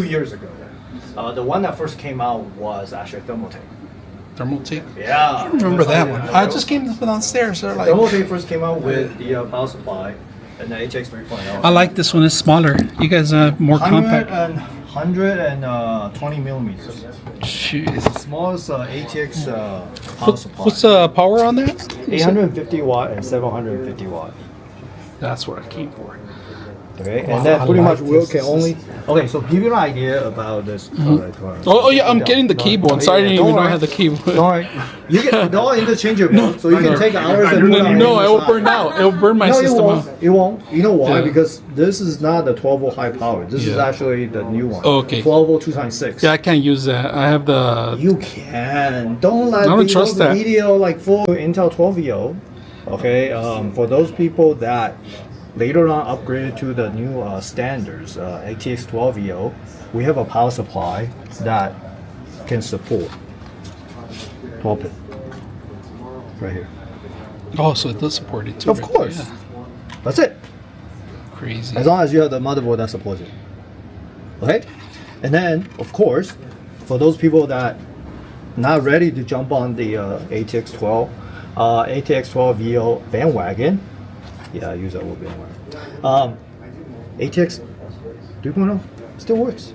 2 years ago. The one that first came out was actually Thermaltake. Thermaltake? Yeah. I remember that one. I just came downstairs. They're like, Thermaltake first came out with the power supply and the HX 3.0. I like this one. It's smaller. You guys are more compact. 120 millimeters. Jeez. It's the smallest ATX power supply. What's the power on that? 850 watt and 750 watt. That's what I came for. Okay, Wow, and then I pretty like much we this. can only. Okay, so give you an idea about this. Oh yeah, I'm getting the cable. I'm sorry, I didn't even know I had the cable. Don't worry. You get they're all interchangeable, so you can take ours and put it on No, the it will side. burn out. It will burn my No, system it won't. out. It won't. You know why? Yeah. Because this is not the 12 volt high power. This is Yeah. actually the new one. Oh, okay. 12 volt 2x6. Yeah, I can't use that. I have the. You can. Don't let I don't people trust that. video like full Intel 12VO. Okay, for those people that later on upgraded to the new standards, ATX 12VO, we have a power supply that can support 12 pin. Right here. Oh, so it does support it too. Of right? course. Yeah. That's it. Crazy. As long as you have the motherboard that supports it. Okay? And then, of course, for those people that not ready to jump on the ATX 12, ATX 12VO bandwagon, yeah, I use that word bandwagon. ATX 3.0 still works.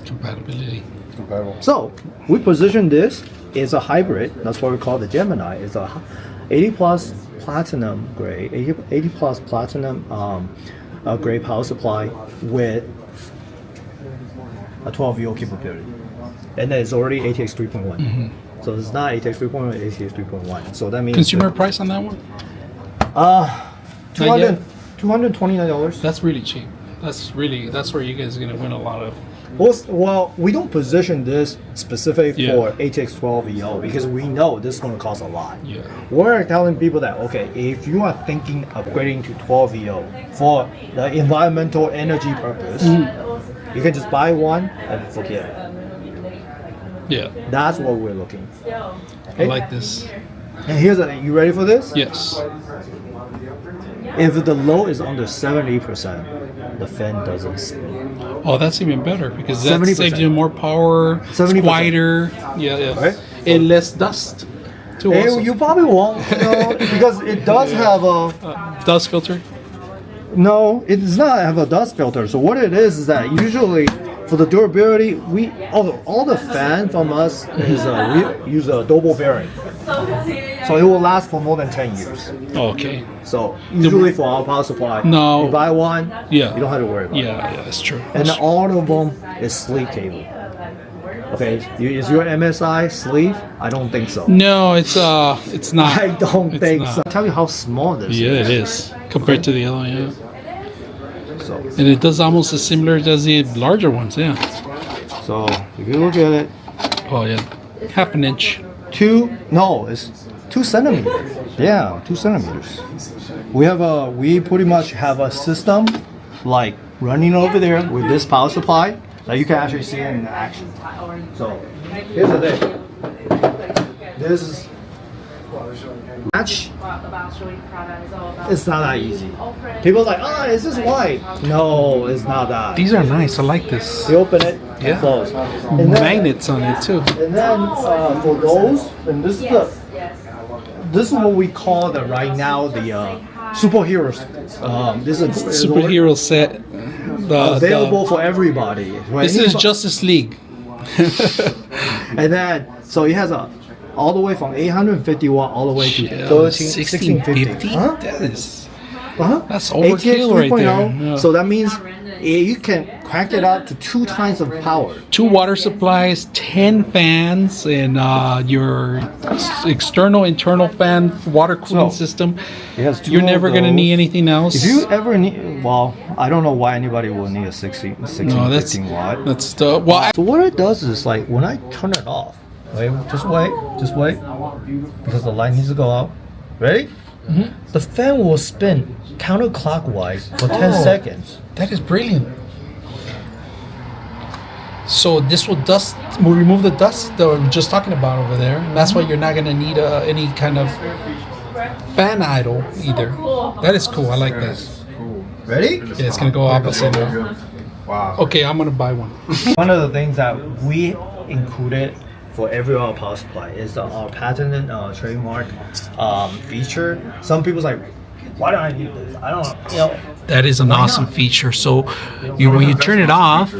Compatibility. So, we position this as a hybrid. That's what we call the Gemini. It's a 80 plus platinum grade, 80 plus platinum grade power supply with a 12 VO capability. And then it's already ATX 3.1. So it's not ATX 3.1, it's ATX 3.1. So that means Consumer price on that one? $200 $229. That's really cheap. That's where you guys are gonna win a lot of. Well, we don't position this specific Yeah. for ATX 12 EO because we know this is going to cost a lot. Yeah. We're telling people that, okay, if you are thinking upgrading to 12 EO for the environmental energy purpose, you can just buy one and forget it. Yeah. That's what we're looking. I like this. And here's the thing, you ready for this? Yes. If the load is under 70%, the fan doesn't spin. Oh, that's even better because that 70%. saves you more power. It's 70%. quieter. Yeah, yeah. Right? And less dust. Too. Also. And you probably won't, because it does have a... Dust filter. No, it does not have a dust filter. So what it is that usually for the durability, all the fan from us is we use a double bearing, so it will last for more than 10 years. Okay. So usually for our power supply, No. you buy one, Yeah. you don't have to worry about it. Yeah, yeah, that's true. And all of them is sleeve cable. Okay, is your MSI sleeve? I don't think so. No, it's not. I don't It's think not. so. Tell you how small this Yeah, is. it is compared to the other one. Yeah. So, And it does almost as similar as the larger ones. Yeah. so if you look at it, Oh yeah. Half an inch. it's 2 centimeters. Yeah, 2 centimeters. We pretty much have a system like running over there with this power supply that you can actually see in action. So here's the thing. This is match. It's not that easy. People are like, is this white? No, it's not that. These are nice. I like this. You open it, Yeah. close. And then, Magnets on it too. and then for those, and this is what we call right now the superheroes. This is Superhero set. available for everybody. Right? This is Justice League. And then so it has all the way from 850 watt all the way to 1650. Huh? That is. Uh-huh. That's overkill right there. Yeah. So that means you can crank it out to 2 times of power. 2 water supplies, 10 fans, and your external, internal fan water cooling So, system. It has 2 You're of never going to those. need anything else. If you ever need, well, I don't know why anybody will need a 16 no, that's 15 watt. that's the well. So what it does is like when I turn it off, wait, just wait, because the light needs to go out. Ready? The fan will spin counterclockwise for 10 seconds. That is brilliant. So this will remove the dust that we're just talking about over there. And that's why you're not going to need any kind of fan idle either. That is cool. I like this. Ready? Yeah, it's gonna go opposite now. Wow. Okay, I'm gonna buy one. One of the things that we included for every power supply is our patented trademark feature. Some people's like, why don't I need this? I don't, That is an awesome feature. So when you turn it off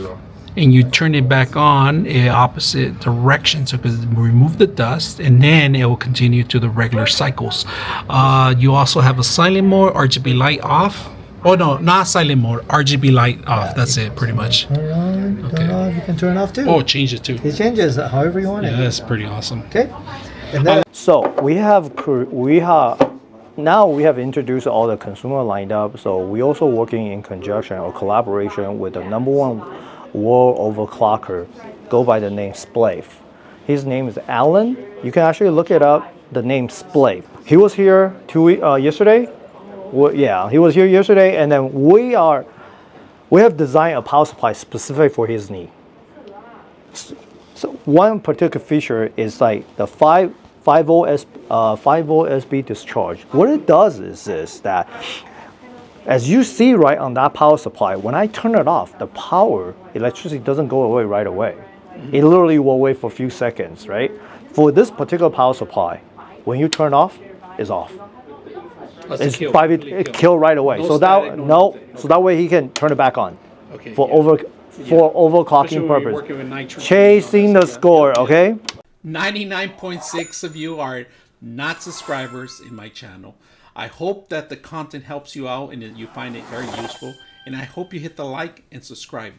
and you turn it back on opposite direction, so because remove the dust and then it will continue to the regular cycles. You also have a silent mode, RGB light off. Oh no, not silent mode, RGB light off. That's it, pretty much. Turn on, turn off. You can turn it off too. Oh, change it too. It changes however you want it. Yeah, that's pretty awesome. Okay. And then, so we have now we have introduced all the consumer lined up. So we also working in conjunction or collaboration with the #1 world overclocker, go by the name Splave. His name is Alan. You can actually look it up. The name Splave. He was here yesterday. Well, yeah, he was here yesterday, and then we have designed a power supply specific for his need. So one particular feature is like the 5 volt SB discharge. What it does is that, as you see right on that power supply, when I turn it off, the electricity doesn't go away right away. It literally will wait for a few seconds, right? For this particular power supply, when you turn off, it's off. It's kill right away. So that way he can turn it back on. Okay, for yeah. overclocking purpose. Chasing the score, okay? 99.6 of you are not subscribers in my channel. I hope that the content helps you out and that you find it very useful. And I hope you hit the like and subscribe.